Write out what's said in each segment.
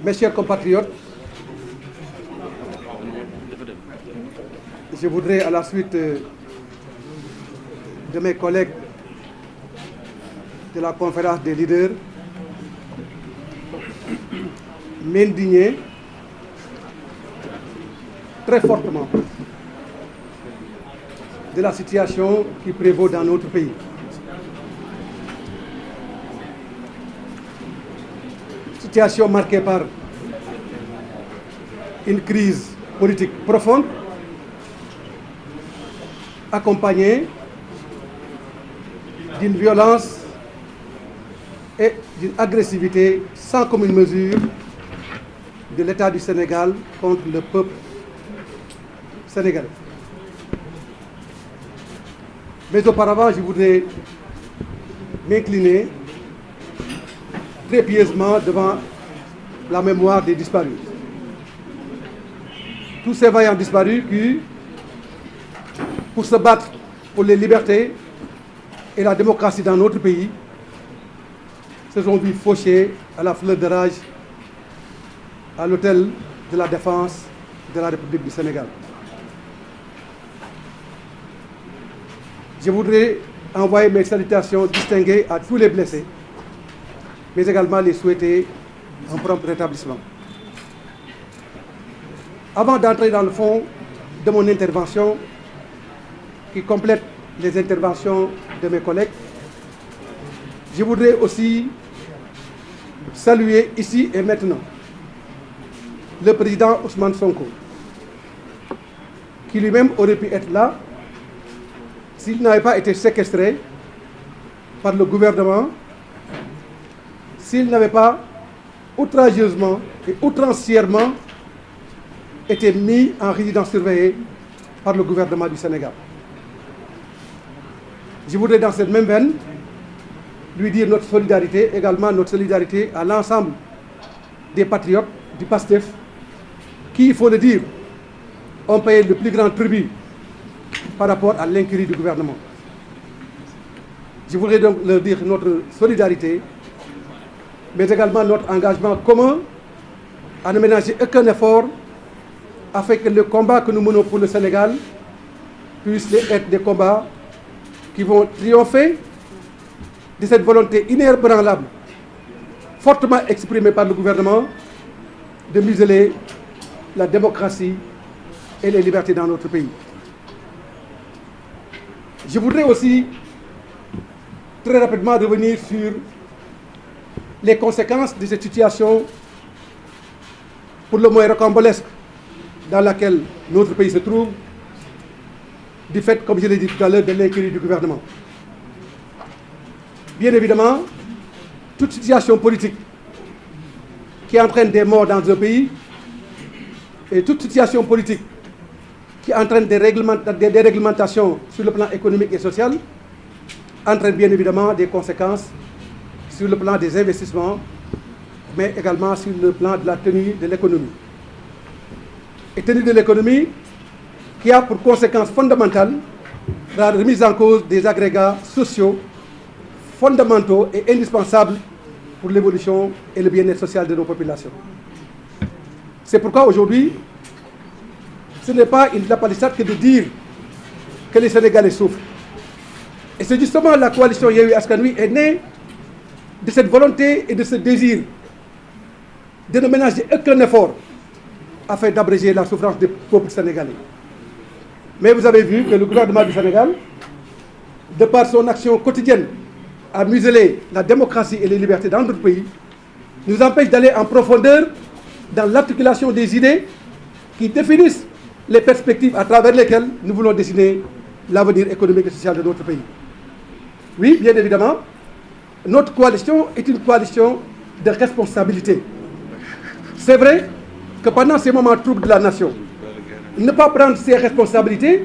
Mes chers compatriotes, je voudrais, à la suite de mes collègues de la conférence des leaders, m'indigner très fortement de la situation qui prévaut dans notre pays. Situation marquée par une crise politique profonde, accompagnée d'une violence et d'une agressivité sans commune mesure de l'État du Sénégal contre le peuple sénégalais. Mais auparavant, je voudrais m'incliner très pieusement devant la mémoire des disparus. Tous ces vaillants disparus qui, pour se battre pour les libertés et la démocratie dans notre pays, se sont vus fauchés à la fleur de rage à l'hôtel de la Défense de la République du Sénégal. Je voudrais envoyer mes salutations distinguées à tous les blessés, mais également les souhaiter un prompt rétablissement. Avant d'entrer dans le fond de mon intervention, qui complète les interventions de mes collègues, je voudrais aussi saluer ici et maintenant le président Ousmane Sonko, qui lui-même aurait pu être là s'il n'avait pas été séquestré par le gouvernement, s'il n'avait pas outrageusement et outrancièrement été mis en résidence surveillée par le gouvernement du Sénégal. Je voudrais dans cette même veine lui dire notre solidarité, également notre solidarité à l'ensemble des patriotes du PASTEF qui, il faut le dire, ont payé le plus grand tribut par rapport à l'incurie du gouvernement. Je voudrais donc leur dire notre solidarité, mais également notre engagement commun à ne ménager aucun effort afin que le combat que nous menons pour le Sénégal puisse être des combats qui vont triompher de cette volonté inébranlable, fortement exprimée par le gouvernement, de museler la démocratie et les libertés dans notre pays. Je voudrais aussi très rapidement revenir sur les conséquences de cette situation pour le moins rocambolesque dans laquelle notre pays se trouve, du fait, comme je l'ai dit tout à l'heure, de l'incurie du gouvernement. Bien évidemment, toute situation politique qui entraîne des morts dans un pays et toute situation politique qui entraîne des réglementations sur le plan économique et social entraîne bien évidemment des conséquences sur le plan des investissements, mais également sur le plan de la tenue de l'économie. Et tenue de l'économie qui a pour conséquence fondamentale la remise en cause des agrégats sociaux fondamentaux et indispensables pour l'évolution et le bien-être social de nos populations. C'est pourquoi aujourd'hui, ce n'est pas une lapalissade que de dire que les Sénégalais souffrent. Et c'est justement la coalition Yewwi Askan Wi est née de cette volonté et de ce désir de ne ménager aucun effort afin d'abréger la souffrance des peuples sénégalais. Mais vous avez vu que le gouvernement du Sénégal, de par son action quotidienne à museler la démocratie et les libertés dans notre pays, nous empêche d'aller en profondeur dans l'articulation des idées qui définissent les perspectives à travers lesquelles nous voulons dessiner l'avenir économique et social de notre pays. Oui, bien évidemment, notre coalition est une coalition de responsabilité. C'est vrai que pendant ces moments troubles de la nation, ne pas prendre ses responsabilités,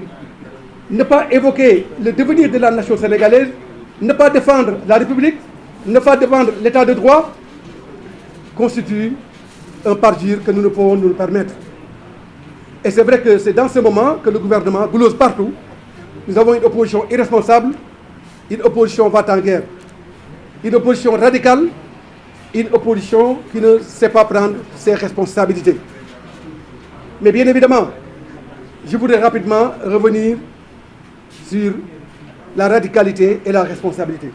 ne pas évoquer le devenir de la nation sénégalaise, ne pas défendre la République, ne pas défendre l'état de droit, constitue un parjure que nous ne pouvons nous permettre. Et c'est vrai que c'est dans ce moment que le gouvernement glouse partout. Nous avons une opposition irresponsable, une opposition va-t-en-guerre, une opposition radicale, une opposition qui ne sait pas prendre ses responsabilités. Mais bien évidemment, je voudrais rapidement revenir sur la radicalité et la responsabilité.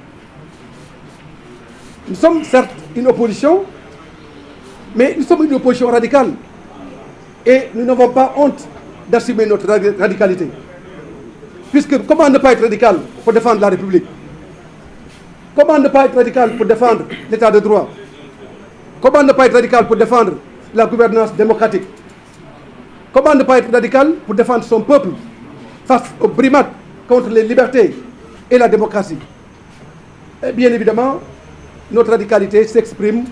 Nous sommes certes une opposition, mais nous sommes une opposition radicale. Et nous n'avons pas honte d'assumer notre radicalité. Puisque comment ne pas être radical pour défendre la République? Comment ne pas être radical pour défendre l'état de droit? Comment ne pas être radical pour défendre la gouvernance démocratique? Comment ne pas être radical pour défendre son peuple face aux brimades contre les libertés et la démocratie? Et bien évidemment, notre radicalité s'exprime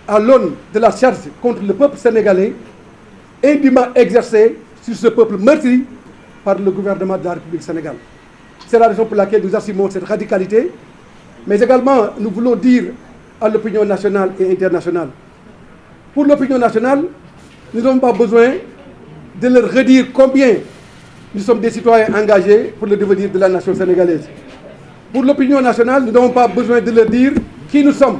à l'aune de la charge contre le peuple sénégalais indûment exercée sur ce peuple meurtri par le gouvernement de la République du Sénégal. C'est la raison pour laquelle nous assumons cette radicalité, mais également nous voulons dire à l'opinion nationale et internationale. Pour l'opinion nationale, nous n'avons pas besoin de leur redire combien nous sommes des citoyens engagés pour le devenir de la nation sénégalaise. Pour l'opinion nationale, nous n'avons pas besoin de leur dire qui nous sommes.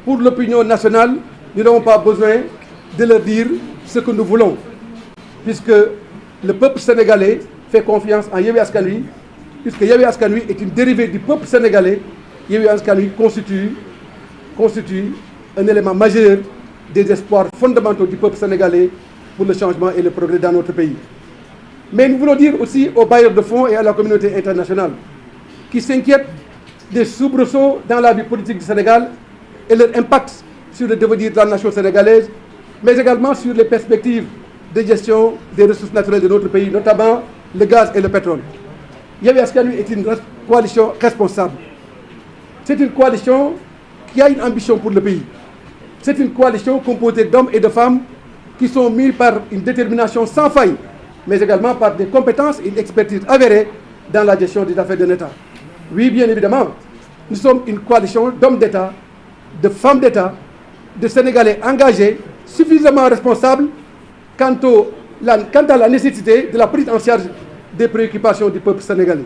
Pour l'opinion nationale, nous n'avons pas besoin de leur dire ce que nous voulons, puisque le peuple sénégalais fait confiance en Yewwi Askan Wi, puisque Yewwi Askan Wi est une dérivée du peuple sénégalais. Yewwi Askan Wi constitue un élément majeur des espoirs fondamentaux du peuple sénégalais pour le changement et le progrès dans notre pays. Mais nous voulons dire aussi aux bailleurs de fonds et à la communauté internationale qui s'inquiètent des soubresauts dans la vie politique du Sénégal et leur impact sur le devenir de la nation sénégalaise, mais également sur les perspectives de gestion des ressources naturelles de notre pays, notamment le gaz et le pétrole. Yewwi Askan Wi est une coalition responsable. C'est une coalition qui a une ambition pour le pays. C'est une coalition composée d'hommes et de femmes qui sont mis par une détermination sans faille, mais également par des compétences et une expertise avérée dans la gestion des affaires de l'État. Oui, bien évidemment, nous sommes une coalition d'hommes d'État, de femmes d'État, de Sénégalais engagés, suffisamment responsables quant à la nécessité de la prise en charge des préoccupations du peuple sénégalais.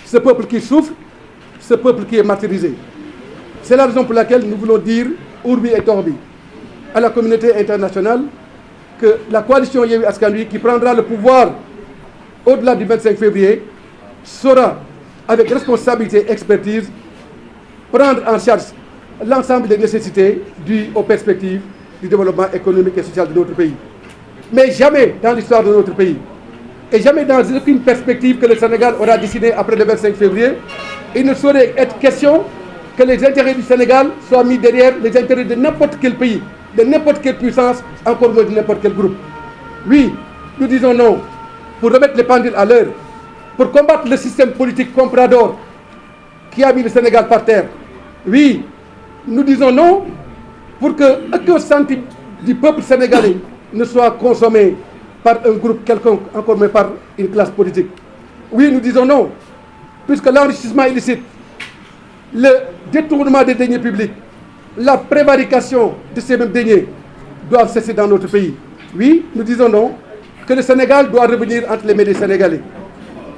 Ce peuple qui souffre, ce peuple qui est martyrisé. C'est la raison pour laquelle nous voulons dire, Urbi et Torbi, à la communauté internationale, que la coalition Yewwi Askan Wi qui prendra le pouvoir au-delà du 25 février saura, avec responsabilité et expertise, prendre en charge l'ensemble des nécessités dues aux perspectives du développement économique et social de notre pays. Mais jamais dans l'histoire de notre pays, et jamais dans aucune perspective que le Sénégal aura dessinée après le 25 février, il ne saurait être question que les intérêts du Sénégal soient mis derrière les intérêts de n'importe quel pays, de n'importe quelle puissance, encore moins de n'importe quel groupe. Oui, nous disons non pour remettre les pendules à l'heure, pour combattre le système politique comprador qui a mis le Sénégal par terre. Oui, nous disons non pour que aucun centime du peuple sénégalais ne soit consommé par un groupe quelconque, encore moins par une classe politique. Oui, nous disons non, puisque l'enrichissement illicite, le détournement des deniers publics, la prévarication de ces mêmes deniers doivent cesser dans notre pays. Oui, nous disons non, que le Sénégal doit revenir entre les mains des Sénégalais.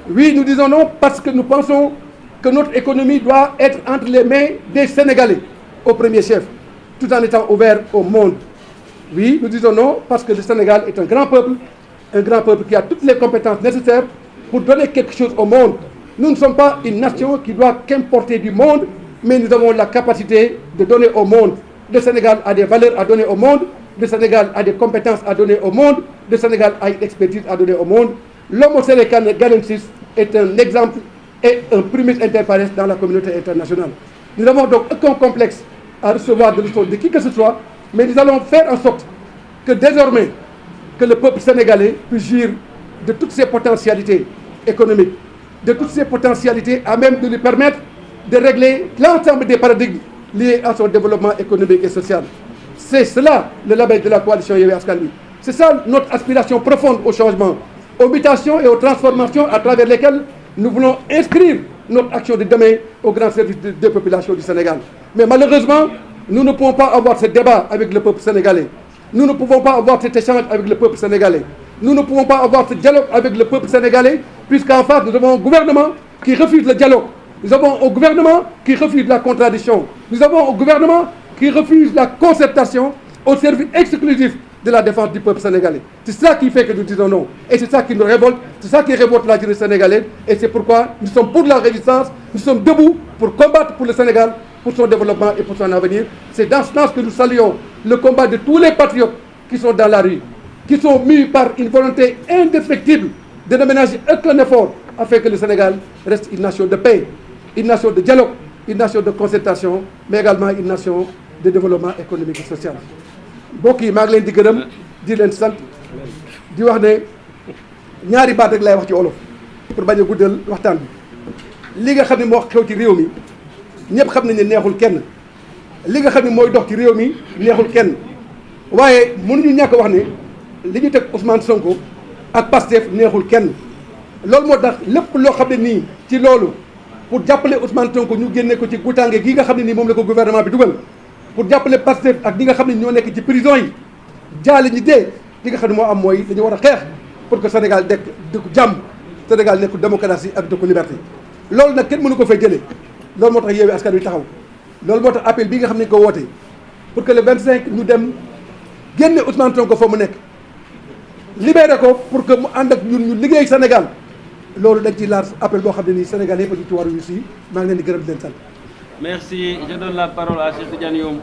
Oui, nous disons non parce que nous pensons que notre économie doit être entre les mains des Sénégalais, au premier chef, tout en étant ouvert au monde. Oui, nous disons non parce que le Sénégal est un grand peuple qui a toutes les compétences nécessaires pour donner quelque chose au monde. Nous ne sommes pas une nation qui doit qu'importer du monde, mais nous avons la capacité de donner au monde. Le Sénégal a des valeurs à donner au monde, le Sénégal a des compétences à donner au monde, le Sénégal a une expertise à donner au monde. L'homme sénégalensis est un exemple et un primus inter pares dans la communauté internationale. Nous n'avons donc aucun complexe à recevoir de leçons de qui que ce soit, mais nous allons faire en sorte que désormais, que le peuple sénégalais puisse jouir de toutes ses potentialités économiques, de toutes ses potentialités à même de lui permettre de régler l'ensemble des paradigmes liés à son développement économique et social. C'est cela le label de la coalition Yewwi Askan Wi. C'est ça notre aspiration profonde au changement, aux mutations et aux transformations à travers lesquelles nous voulons inscrire notre action de demain au grand service des populations du Sénégal. Mais malheureusement, nous ne pouvons pas avoir ce débat avec le peuple sénégalais. Nous ne pouvons pas avoir cet échange avec le peuple sénégalais. nous ne pouvons pas avoir ce dialogue avec le peuple sénégalais, puisqu'en face, nous avons un gouvernement qui refuse le dialogue. Nous avons un gouvernement qui refuse la contradiction. Nous avons un gouvernement qui refuse la concertation au service exclusif de la défense du peuple sénégalais. C'est ça qui fait que nous disons non. Et c'est ça qui nous révolte, c'est ça qui révolte la jeunesse sénégalaise. Et c'est pourquoi nous sommes pour la résistance, nous sommes debout pour combattre pour le Sénégal, pour son développement et pour son avenir. C'est dans ce sens que nous saluons le combat de tous les patriotes qui sont dans la rue, qui sont mus par une volonté indéfectible de ne ménager aucun effort afin que le Sénégal reste une nation de paix, une nation de dialogue, une nation de concertation, mais également une nation de développement économique et social. mbokk yi maa ngi leen di gërëm di leen sant di wax ne ñaari baat rek lay wax ci wolof pour bañ a guddal waxtaan bi li nga xam ne moo xew ci réew mi ñëpp xam nañ ne neexul kenn li nga xam ne mooy dox ci réew mi neexul kenn waaye mënuñu ñàkk wax ne li ñu teg Ousmane Sonko ak Pastef neexul kenn loolu moo tax lépp loo xam ne nii ci loolu pour jàppale Ousmane Sonko ñu génne ko ci guutaange gi nga xam ne nii moom la ko gouvernement bi dugal pour jàppale Pastef ak ñi nga xam ne ñoo nekk ci prison yi jaale ñi dee li nga xam ne moo am mooy dañu war a xeex pour que Sénégal nekk dëkku jàmm Sénégal nekk démocratie ak dëkku liberté loolu nag kenn mënu ko fay jëlee loolu moo tax Yewwi Askan Wi taxaw loolu moo tax appel bi nga xam ne ko woote pour que le 25 ñu dem génne Ousmane Sonko fa mu nekk libéré ko pour que mu ànd ak ñun ñu liggéey Sénégal loolu dañ ci laaj appel boo xam ne nii Sénégal yëpp a ñu ci war a si maa ngi leen di gërëm di leen sant. Merci. Je donne la parole à Cheikh Tidiane Youm.